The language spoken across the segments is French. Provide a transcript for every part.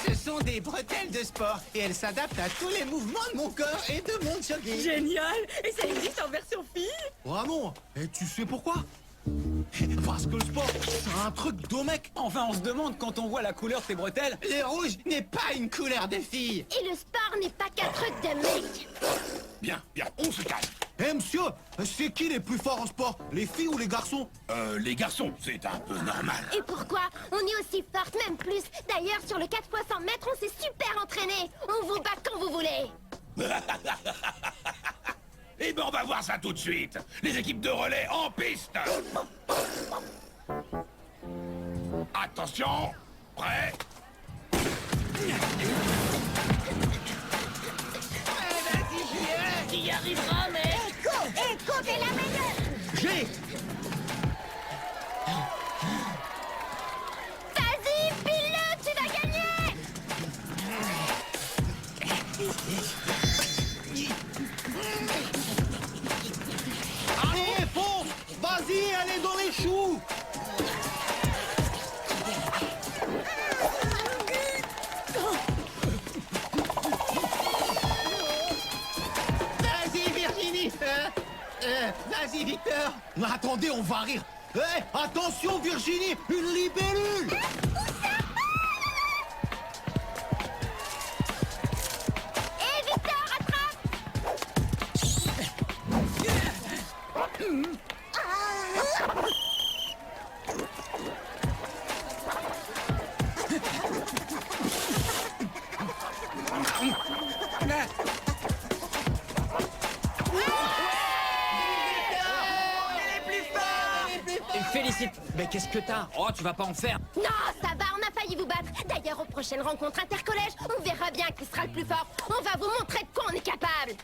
Ce sont des bretelles de sport et elles s'adaptent à tous les mouvements de mon corps et de mon jogging. Génial! Et ça existe en version fille? Vraiment? Et tu sais pourquoi? Parce que le sport, c'est un truc de mec. Enfin, on se demande quand on voit la couleur de tes bretelles. Le rouge n'est pas une couleur de fille. Et le sport n'est pas qu'un truc de mec. Bien, on se calme. Eh monsieur, c'est qui les plus forts en sport? Les filles ou les garçons? Les garçons, c'est un peu normal. Et pourquoi? On est aussi fortes, même plus. D'ailleurs, sur le 4 x 100 mètres, on s'est super entraîné. On vous bat quand vous voulez. Eh ben, on va voir ça tout de suite. Les équipes de relais en piste. Attention, prêt. Tu y arriveras, mais... Echo, t'es la meilleure. J'ai. Vas-y, pile-le, tu vas gagner. Allez, fonce. Vas-y, allez dans les choux. Vas-y, Virginie. Vas-y, Victor. Attendez, on va rire. Attention, Virginie, une libellule. Et Victor, attrape. Félicite. Mais qu'est-ce que t'as? Oh, tu vas pas en faire. Non, ça va, on a failli vous battre. D'ailleurs, aux prochaines rencontres intercollèges, on verra bien qui sera le plus fort. On va vous montrer de quoi on est capable.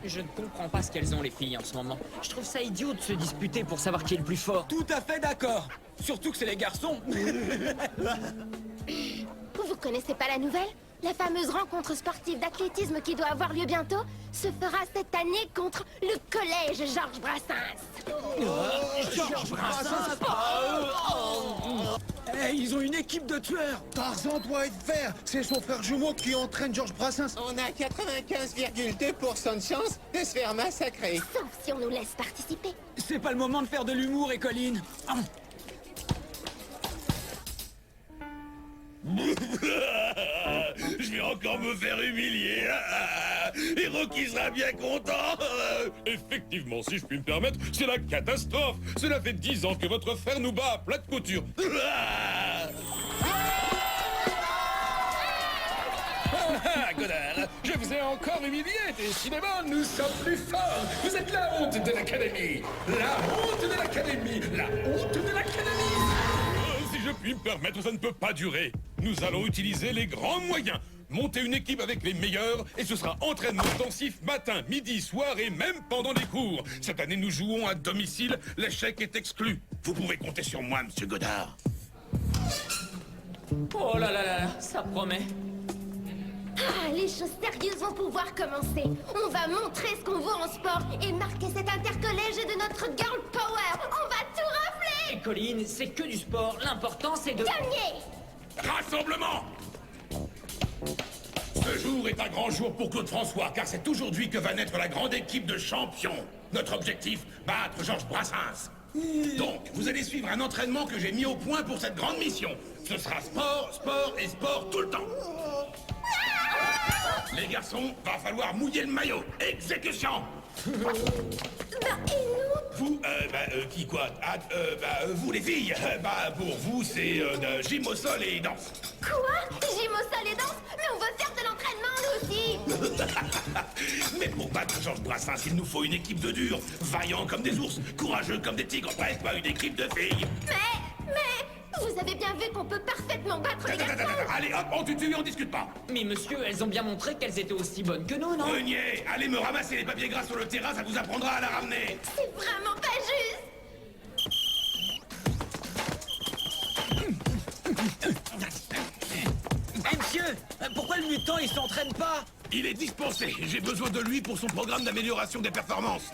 Je ne comprends pas ce qu'elles ont, les filles, en ce moment. Je trouve ça idiot de se disputer pour savoir qui est le plus fort. Tout à fait d'accord. Surtout que c'est les garçons. Vous connaissez pas la nouvelle? La fameuse rencontre sportive d'athlétisme qui doit avoir lieu bientôt se fera cette année contre le collège Georges Brassens. Georges Brassens. Eh, ils ont une équipe de tueurs. Tarzan doit être vert. C'est son frère jumeau qui entraîne Georges Brassens. On a 95,2% de chance de se faire massacrer. Sauf si on nous laisse participer. C'est pas le moment de faire de l'humour, Écoline. Je vais encore me faire humilier. Et Rocky sera bien content. Effectivement, si je puis me permettre, c'est la catastrophe. Cela fait 10 ans que votre frère nous bat à plat de couture. Godard, Je vous ai encore humilié, décidément, nous sommes plus forts. Vous êtes la honte de l'académie. La honte de l'académie. La honte de l'académie. Si je puis me permettre, ça ne peut pas durer. Nous allons utiliser les grands moyens. Monter une équipe avec les meilleurs et ce sera entraînement intensif matin, midi, soir et même pendant les cours. Cette année, nous jouons à domicile. L'échec est exclu. vous pouvez compter sur moi, monsieur Godard. Oh là là là là, ça promet. Ah, les choses sérieuses vont pouvoir commencer. On va montrer ce qu'on vaut en sport et marquer cet intercollège de notre girl power. On va tout rafler. Et Colline, c'est que du sport. L'important, c'est de... Gagner. Rassemblement! Ce jour est un grand jour pour Claude François, car c'est aujourd'hui que va naître la grande équipe de champions. Notre objectif, battre Georges Brassens. Donc, vous allez suivre un entraînement que j'ai mis au point pour cette grande mission. Ce sera sport, sport et sport tout le temps. Les garçons, va falloir mouiller le maillot. Exécution! Bah, et nous? Vous, qui quoi? Vous les filles, pour vous, c'est gym au sol et danse. Quoi? Gym au sol et danse? Mais on veut faire de l'entraînement, nous aussi. Mais pour battre Georges Brassens, il nous faut une équipe de durs, vaillants comme des ours, courageux comme des tigres, bref, pas une équipe de filles. Mais, vous Vous avez bien vu qu'on peut parfaitement battre les garçons. Allez, hop, on tue et on discute pas. Mais monsieur, elles ont bien montré qu'elles étaient aussi bonnes que nous, non? Renier, allez me ramasser les papiers gras sur le terrain, ça vous apprendra à la ramener. C'est vraiment pas juste. Eh monsieur, pourquoi le mutant il s'entraîne pas? Il est dispensé, j'ai besoin de lui pour son programme d'amélioration des performances.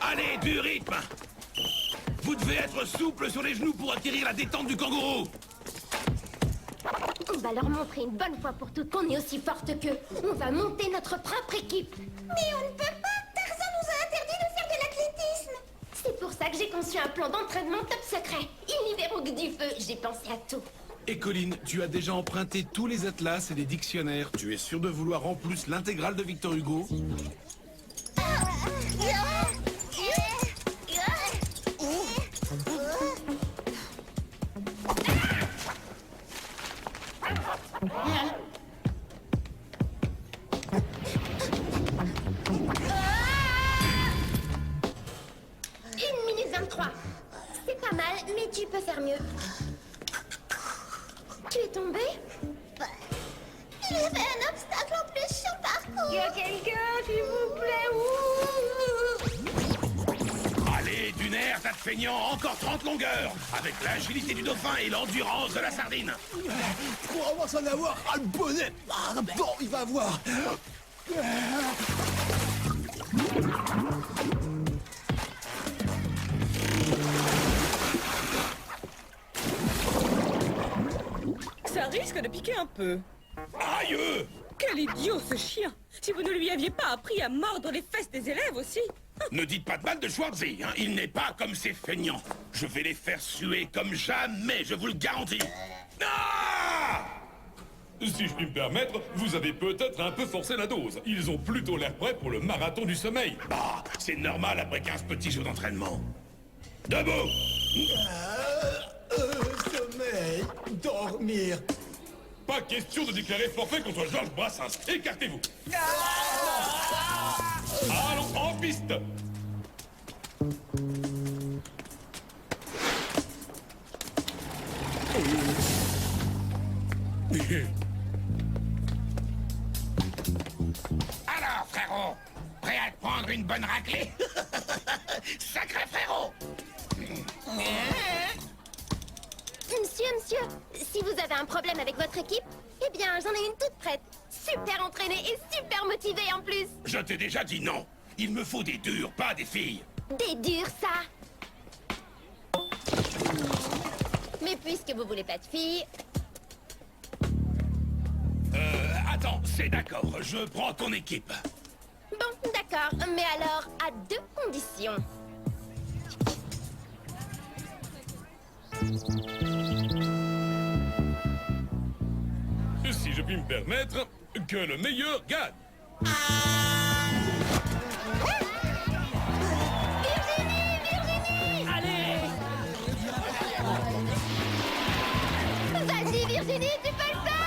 Allez, du rythme. Vous devez être souple sur les genoux pour acquérir la détente du kangourou. On va leur montrer une bonne fois pour toutes qu'on est aussi forte qu'eux. On va monter notre propre équipe. Mais on ne peut pas. Tarzan nous a interdit de faire de l'athlétisme. C'est pour ça que j'ai conçu un plan d'entraînement top secret. Ils n'y verront que du feu. J'ai pensé à tout. Et Colline, tu as déjà emprunté tous les atlas et les dictionnaires. Tu es sûr de vouloir en plus l'intégrale de Victor Hugo? Une minute 23. C'est pas mal, mais tu peux faire mieux. Tu es tombé? Il y avait un obstacle en plus sur le parcours. Il y a quelqu'un, s'il vous plaît. Allez, Dunaire, tas de feignant, encore 30 longueurs. Avec l'agilité du dauphin et l'endurance de la sardine. Pour avoir s'en avoir, ah, le bonnet. Ah, bon, il va voir. Ça risque de piquer un peu. Aïe! Quel idiot ce chien! Si vous ne lui aviez pas appris à mordre les fesses des élèves aussi! Ne dites pas de mal de Schwarzy, hein. Il n'est pas comme ces feignants. Je vais les faire suer comme jamais, je vous le garantis. Ah! Si je puis me permettre, vous avez peut-être un peu forcé la dose. Ils ont plutôt l'air prêts pour le marathon du sommeil. Bah, c'est normal après 15 petits jours d'entraînement. Debout! Sommeil, dormir. Pas question de déclarer forfait contre Georges Brassens. Écartez-vous. Allons, en piste. Alors, frérot, prêt à te prendre une bonne raclée? Sacré frérot! Monsieur, si vous avez un problème avec votre équipe, eh bien, j'en ai une toute prête. Super entraînée et super motivée en plus. Je t'ai déjà dit non. Il me faut des durs, pas des filles. Des durs, ça. Mais puisque vous voulez pas de filles, Attends, c'est d'accord, je prends ton équipe. bon, d'accord. Mais alors, à deux conditions. Si je puis me permettre, que le meilleur gagne. Vas-y, Virginie, tu peux le faire!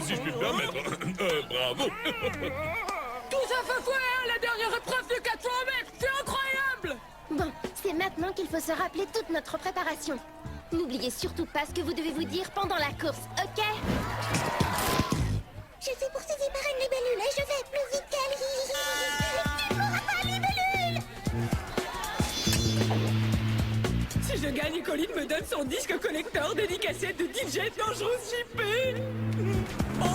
Si je puis me permettre, bravo. Tout ça fait quoi, hein, la dernière épreuve de 400 mètres! C'est incroyable! Bon, c'est maintenant qu'il faut se rappeler toute notre préparation. N'oubliez surtout pas ce que vous devez vous dire pendant la course, ok? Je suis poursuivie par une libellule et je vais plus vite qu'elle. Tu m'auras pas, libellule! Si je gagne, Colline me donne son disque collector dédicacé de DJ Dangerous JP! Oh!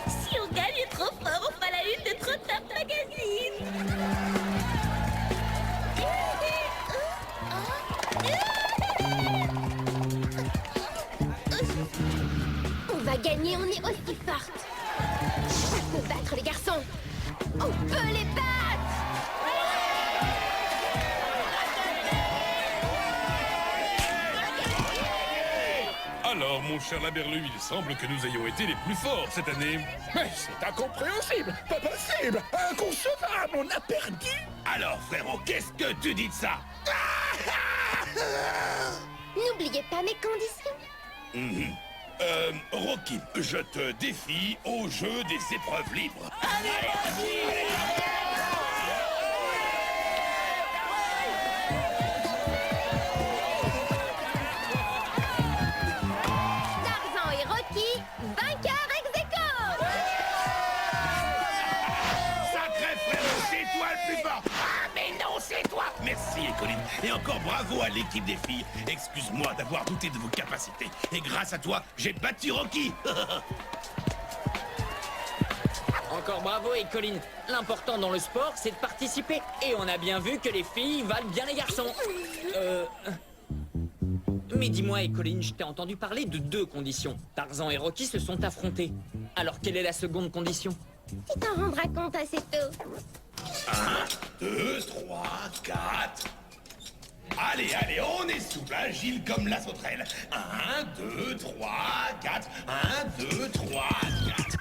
Si on gagne trop fort, on fera la une de Trop Tard Magazine. On va gagner, on est aussi forte. On peut battre les garçons. On peut les battre. Alors, mon cher Laberlu, il semble que nous ayons été les plus forts cette année. Mais c'est incompréhensible, pas possible, inconcevable, on a perdu. Alors, frérot, qu'est-ce que tu dis de ça? N'oubliez pas mes conditions. Rocky, je te défie au jeu des épreuves libres. Tarzan et Rocky, vainqueurs ex aequo. Sacré frérot, c'est toi le plus fort. Ah, mais non, c'est toi. Merci, Colline. Et encore bravo à l'équipe des filles. Excuse-moi d'avoir douté de vos capacités. Et grâce à toi, j'ai battu Rocky. Encore bravo, et Colin. L'important dans le sport, c'est de participer. Et on a bien vu que les filles valent bien les garçons. Mais dis-moi, et Colin, je t'ai entendu parler de 2 conditions. Tarzan et Rocky se sont affrontés. Alors, quelle est la seconde condition? Tu t'en rendras compte assez tôt. 1, 2, 3, 4. Allez, allez, on est souple, agile comme la sauterelle. 1, 2, 3, 4. 1, 2, 3, 4.